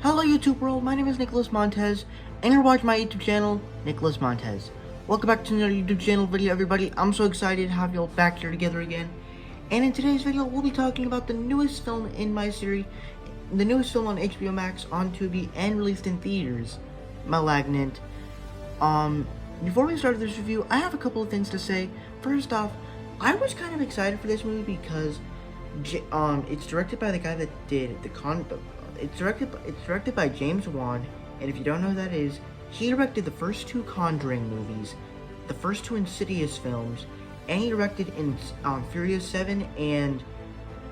Hello YouTube world, my name is Nicholas Montez, and you're watching my YouTube channel, Nicholas Montez. Welcome back to another YouTube channel video, everybody. I'm so excited to have you all back here together again. And in today's video, we'll be talking about the newest film in my series, the newest film on HBO Max, on Tubi, and released in theaters, Malignant. Before we start this review, I have a couple of things to say. First off, I was kind of excited for this movie because it's directed by the guy that did It's directed by James Wan, and if you don't know who that is, he directed the first two Conjuring movies, the first two Insidious films, and he directed in Furious 7 and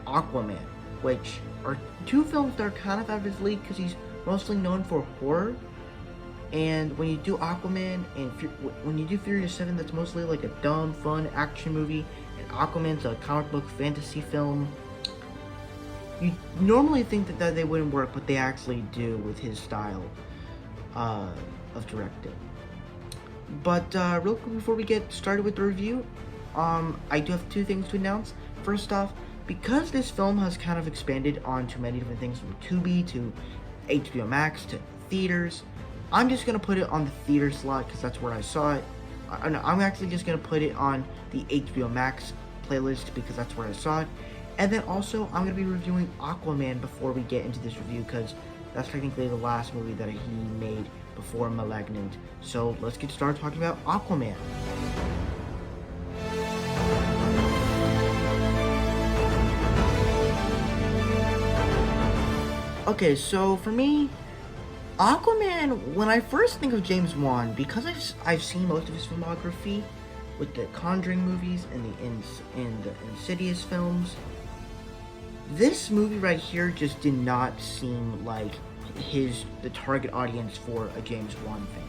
Aquaman, which are two films that are kind of out of his league because he's mostly known for horror. And when you do Aquaman and when you do Furious 7, that's mostly like a dumb, fun action movie, and Aquaman's a comic book fantasy film. You normally think that they wouldn't work, but they actually do with his style of directing. But real quick before we get started with the review, I do have two things to announce. First off, because this film has kind of expanded onto many different things from Tubi to HBO Max to theaters, I'm just going to put it on the theater slot because that's where I saw it. I'm actually just going to put it on the HBO Max playlist because that's where I saw it. And then also, I'm going to be reviewing Aquaman before we get into this review because that's technically the last movie that he made before Malignant. So let's get started talking about Aquaman. Okay, so for me, Aquaman, when I first think of James Wan, because I've seen most of his filmography with the Conjuring movies and the Insidious films, this movie right here just did not seem like the target audience for a James Wan fan.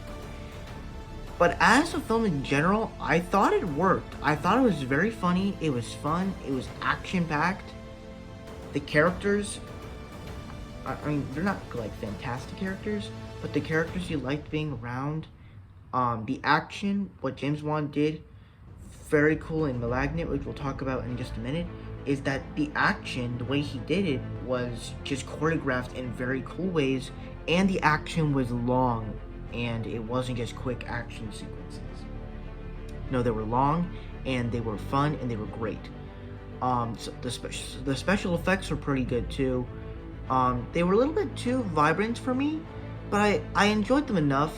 But as a film in general, I thought it worked. I thought it was very funny, it was fun, it was action-packed. The characters, I mean, they're not like fantastic characters, but the characters you liked being around. The action, what James Wan did, very cool in Malignant, which we'll talk about in just a minute, is that the action, the way he did it, was just choreographed in very cool ways, and the action was long, and it wasn't just quick action sequences. No, they were long, and they were fun, and they were great. So the special effects were pretty good too. They were a little bit too vibrant for me, but I enjoyed them enough.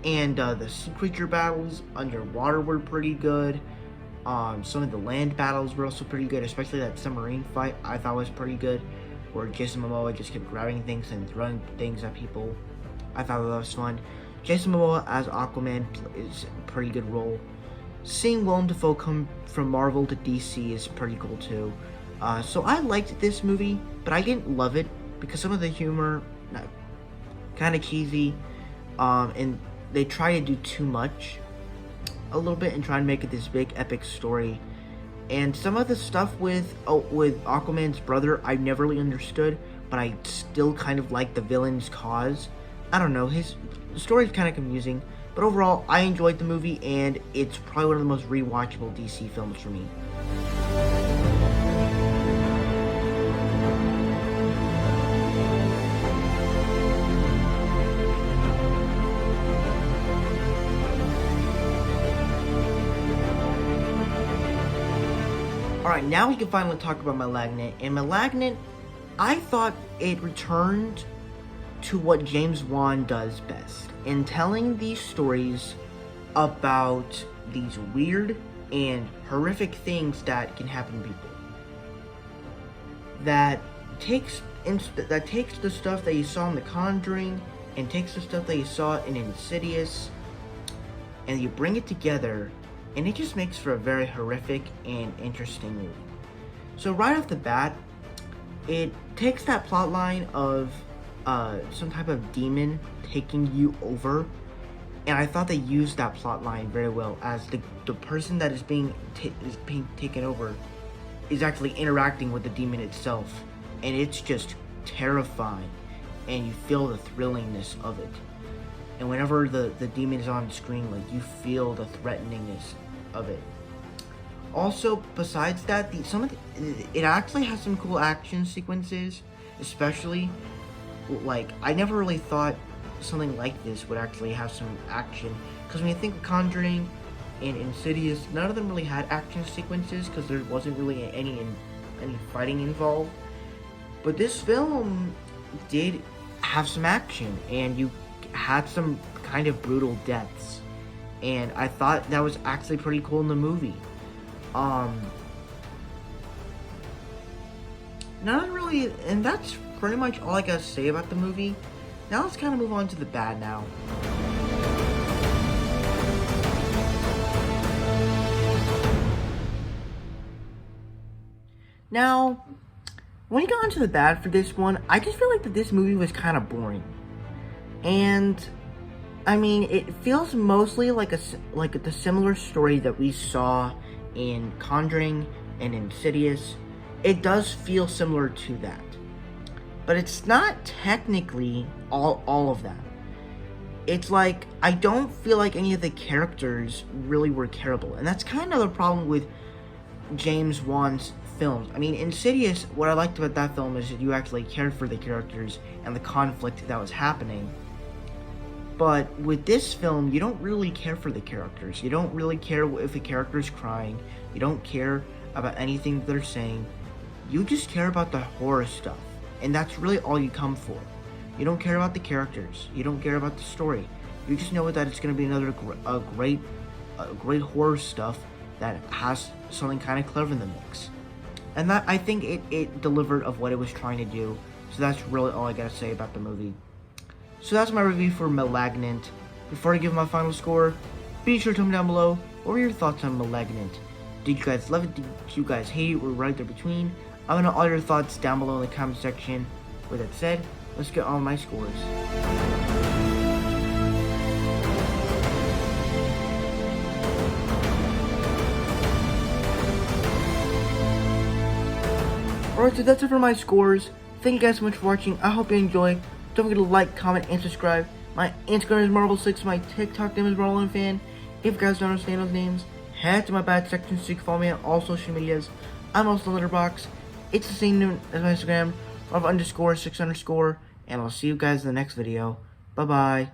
And the sea creature battles underwater were pretty good. Some of the land battles were also pretty good, especially that submarine fight I thought was pretty good, where Jason Momoa just kept grabbing things and throwing things at people. I thought that was fun. Jason Momoa as Aquaman is a pretty good role. Seeing Willem Dafoe come from Marvel to DC is pretty cool too. So I liked this movie, but I didn't love it because some of the humor kind of cheesy, and they try to do too much a little bit and try and make it this big epic story. And some of the stuff with Aquaman's brother I never really understood, but I still kind of like the villain's cause. I don't know, his story is kind of confusing, but overall I enjoyed the movie, and it's probably one of the most rewatchable DC films for me. Alright, now we can finally talk about Malignant. And Malignant, I thought it returned to what James Wan does best, in telling these stories about these weird and horrific things that can happen to people. That takes the stuff that you saw in The Conjuring and takes the stuff that you saw in Insidious and you bring it together, and it just makes for a very horrific and interesting movie. So right off the bat, it takes that plot line of some type of demon taking you over, and I thought they used that plot line very well, as the person that is being taken over is actually interacting with the demon itself, and it's just terrifying, and you feel the thrillingness of it. And whenever the demon is on screen, like, you feel the threateningness of it. Also, besides that, it actually has some cool action sequences, especially, like, I never really thought something like this would actually have some action, because when you think of Conjuring and Insidious, none of them really had action sequences, because there wasn't really any fighting involved. But this film did have some action, and you had some kind of brutal deaths, and I thought that was actually pretty cool in the movie. Not really, and that's pretty much all I gotta say about the movie. Now let's kind of move on to the bad now. Now, when you got into the bad for this one, I just feel like that this movie was kind of boring. And I mean, it feels mostly like the similar story that we saw in Conjuring and Insidious. It does feel similar to that, but it's not technically all of that. It's like, I don't feel like any of the characters really were careable, and that's kind of the problem with James Wan's films. I mean, Insidious, what I liked about that film is that you actually cared for the characters and the conflict that was happening. But with this film, you don't really care for the characters. You don't really care if a character's crying. You don't care about anything that they're saying. You just care about the horror stuff. And that's really all you come for. You don't care about the characters. You don't care about the story. You just know that it's going to be another great horror stuff that has something kind of clever in the mix. And that, I think it delivered of what it was trying to do. So that's really all I gotta say about the movie. So that's my review for Malignant. Before I give my final score, be sure to tell me down below, what were your thoughts on Malignant? Did you guys love it? Did you guys hate it? We're right there between. I want to know all your thoughts down below in the comment section. With that said, let's get on my scores. Alright, so that's it for my scores. Thank you guys so much for watching. I hope you enjoyed. Don't forget to like, comment, and subscribe. My Instagram is Marvel6. My TikTok name is MarvelFan. If you guys don't understand those names, head to my bad section so you can follow me on all social medias. I'm also Letterboxd. It's the same name as my Instagram, Marvel_6_, and I'll see you guys in the next video. Bye bye.